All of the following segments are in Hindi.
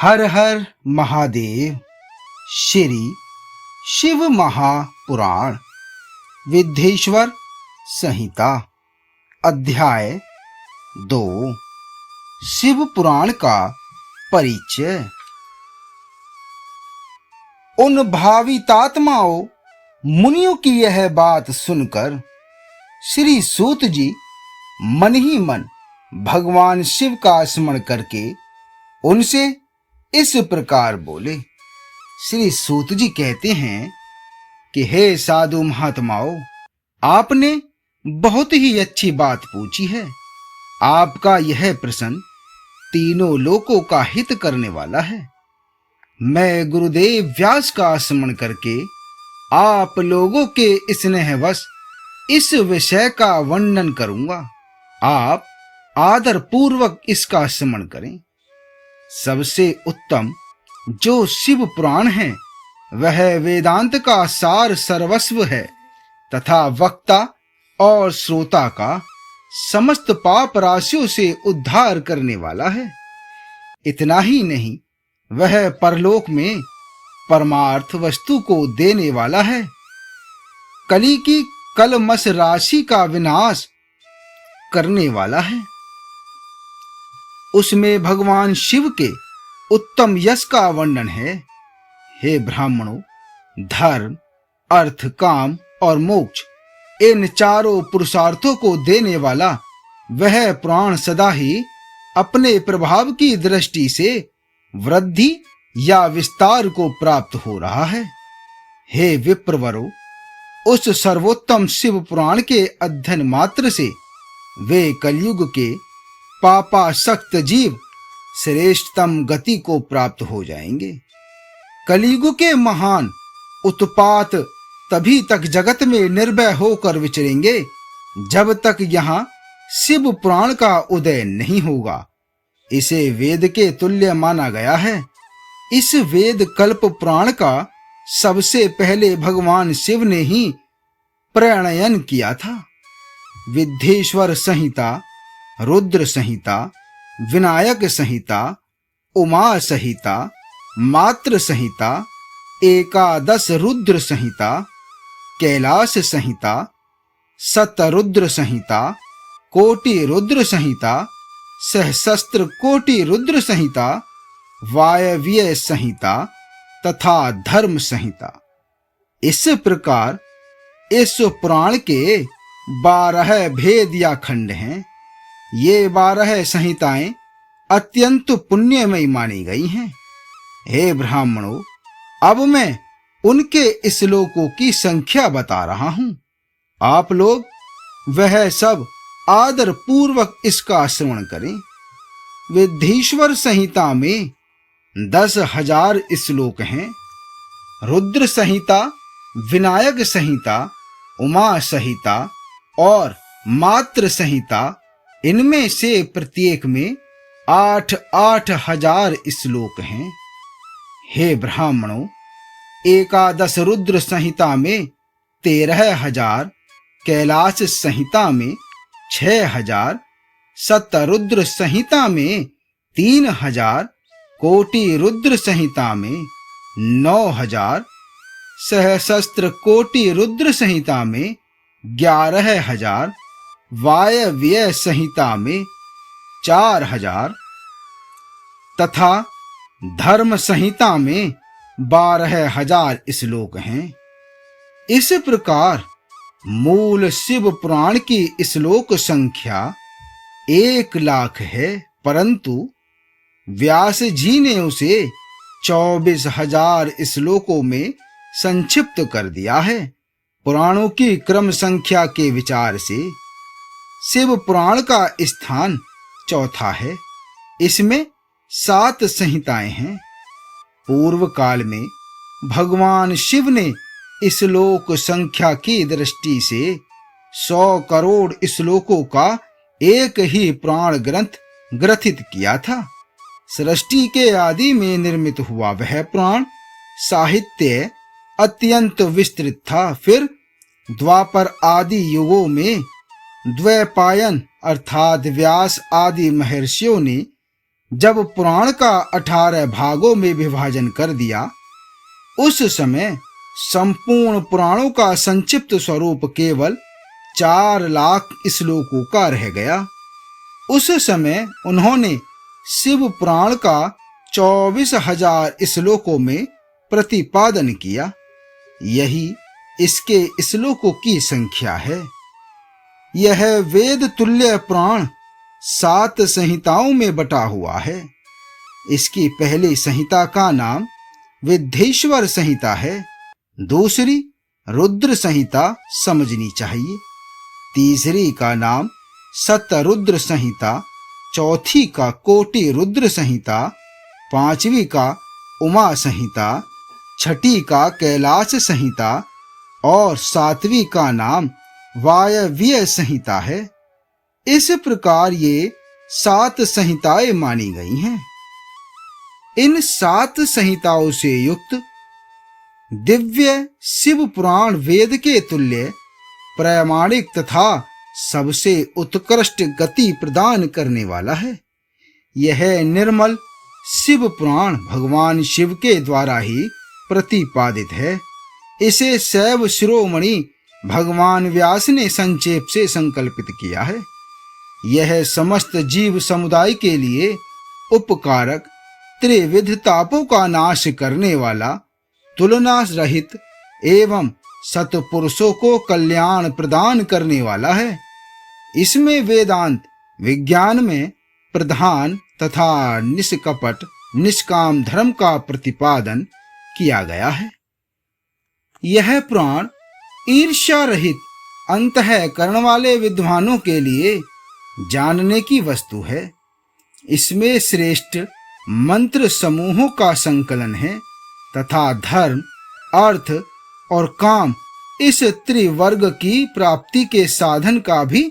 हर हर महादेव। श्री शिव महापुराण विद्धेश्वर संहिता अध्याय 2। शिव पुराण का परिचय। उन भावितात्माओं मुनियों की यह बात सुनकर श्री सूत जी मन ही मन भगवान शिव का स्मरण करके उनसे इस प्रकार बोले। श्री सूत जी कहते हैं कि हे साधु महात्माओं, आपने बहुत ही अच्छी बात पूछी है। आपका यह प्रश्न तीनों लोकों का हित करने वाला है। मैं गुरुदेव व्यास का स्मरण करके आप लोगों के स्नेहवश इस विषय का वर्णन करूंगा। आप आदर पूर्वक इसका स्मरण करें। सबसे उत्तम जो शिव पुराण है वह वेदांत का सार सर्वस्व है तथा वक्ता और श्रोता का समस्त पाप राशियों से उद्धार करने वाला है। इतना ही नहीं, वह परलोक में परमार्थ वस्तु को देने वाला है। कली की कलमश राशि का विनाश करने वाला है। उसमें भगवान शिव के उत्तम यश का वर्णन है। हे ब्राह्मणों, धर्म, अर्थ, काम और मोक्ष, इन चारों पुरुषार्थों को देने वाला वह पुराण सदा ही अपने प्रभाव की दृष्टि से वृद्धि या विस्तार को प्राप्त हो रहा है। हे विप्रवरों, उस सर्वोत्तम शिव पुराण के अध्ययन मात्र से वे कलयुग के पापासक्त जीव श्रेष्ठतम गति को प्राप्त हो जाएंगे। कलयुग के महान उत्पात तभी तक जगत में निर्भय होकर विचरेंगे जब तक यहाँ शिव पुराण का उदय नहीं होगा। इसे वेद के तुल्य माना गया है। इस वेद कल्प पुराण का सबसे पहले भगवान शिव ने ही प्रणयन किया था। विद्धेश्वर संहिता, रुद्र संहिता, विनायक संहिता, उमा संहिता, मात्र संहिता, एकादश रुद्र संहिता, कैलाश संहिता, शतरुद्र संहिता, कोटि रुद्र संहिता, सहस्त्र कोटि रुद्र संहिता, वायव्य संहिता तथा धर्म संहिता। इस प्रकार इस पुराण के 12 भेद या खंड हैं। ये 12 संहिताएं अत्यंत पुण्यमयी मानी गई हैं। हे ब्राह्मणों, अब मैं उनके श्लोकों की संख्या बता रहा हूं। आप लोग वह सब आदर पूर्वक इसका श्रवण करें। विद्धेश्वर संहिता में 10,000 श्लोक हैं। रुद्र संहिता, विनायक संहिता, उमा संहिता और मात्र संहिता, इनमें से प्रत्येक में 8-8 हजार श्लोक हैं। हे ब्राह्मणों, एकादश रुद्र संहिता में 13,000, कैलाश संहिता में 6,000, शतरुद्र संहिता में 3,000, कोटि रुद्र संहिता में 9,000, सहस्त्र कोटि रुद्र संहिता में 11,000, वायव्य संहिता में 4,000 तथा धर्म संहिता में 12,000 श्लोक हैं। इस प्रकार मूल शिव पुराण की श्लोक संख्या 1,00,000 है, परंतु व्यास जी ने उसे 24,000 श्लोकों में संक्षिप्त कर दिया है। पुराणों की क्रम संख्या के विचार से शिव पुराण का स्थान चौथा है। इसमें 7 संहिताएं हैं। पूर्व काल में भगवान शिव ने श्लोक संख्या की दृष्टि से 100 करोड़ श्लोकों का एक ही पुराण ग्रंथ ग्रथित किया था। सृष्टि के आदि में निर्मित हुआ वह पुराण साहित्य अत्यंत विस्तृत था। फिर द्वापर आदि युगों में द्वैपायन अर्थात व्यास आदि महर्षियों ने जब पुराण का 18 भागों में विभाजन कर दिया, उस समय संपूर्ण पुराणों का संक्षिप्त स्वरूप केवल 4 लाख श्लोकों का रह गया। उस समय उन्होंने शिव पुराण का 24,000 श्लोकों में प्रतिपादन किया। यही इसके श्लोकों की संख्या है। यह वेद तुल्य पुराण 7 संहिताओं में बटा हुआ है। इसकी पहली संहिता का नाम विद्धेश्वर संहिता है, दूसरी रुद्र संहिता समझनी चाहिए, तीसरी का नाम सतरुद्र संहिता, चौथी का कोटि रुद्र संहिता, पांचवी का उमा संहिता, छठी का कैलाश संहिता और सातवीं का नाम वायव्य संहिता है। इस प्रकार ये 7 संहिताएं मानी गई हैं। इन 7 संहिताओं से युक्त दिव्य शिव पुराण वेद के तुल्य प्रामाणिक तथा सबसे उत्कृष्ट गति प्रदान करने वाला है। यह निर्मल शिव पुराण भगवान शिव के द्वारा ही प्रतिपादित है। इसे शैव शिरोमणि भगवान व्यास ने संक्षेप से संकल्पित किया है। यह समस्त जीव समुदाय के लिए उपकारक, त्रिविध तापों का नाश करने वाला, तुलना रहित एवं सत्पुरुषों को कल्याण प्रदान करने वाला है। इसमें वेदांत विज्ञान में प्रधान तथा निष्कपट निष्काम धर्म का प्रतिपादन किया गया है। यह पुराण ईर्ष्या रहित अंतःकरण वाले विद्वानों के लिए जानने की वस्तु है। इसमें श्रेष्ठ मंत्र समूहों का संकलन है तथा धर्म, अर्थ और काम इस त्रिवर्ग की प्राप्ति के साधन का भी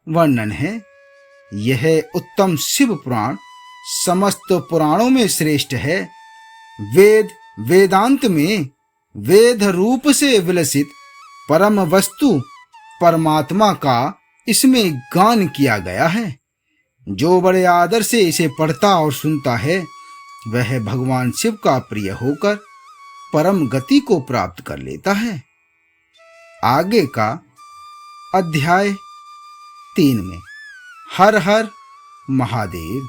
वर्णन है। यह उत्तम शिव पुराण समस्त पुराणों में श्रेष्ठ है। वेद वेदांत में वेद रूप से विलसित परम वस्तु परमात्मा का इसमें गान किया गया है। जो बड़े आदर से इसे पढ़ता और सुनता है, वह भगवान शिव का प्रिय होकर परम गति को प्राप्त कर लेता है। आगे का अध्याय 3 में हर हर महादेव।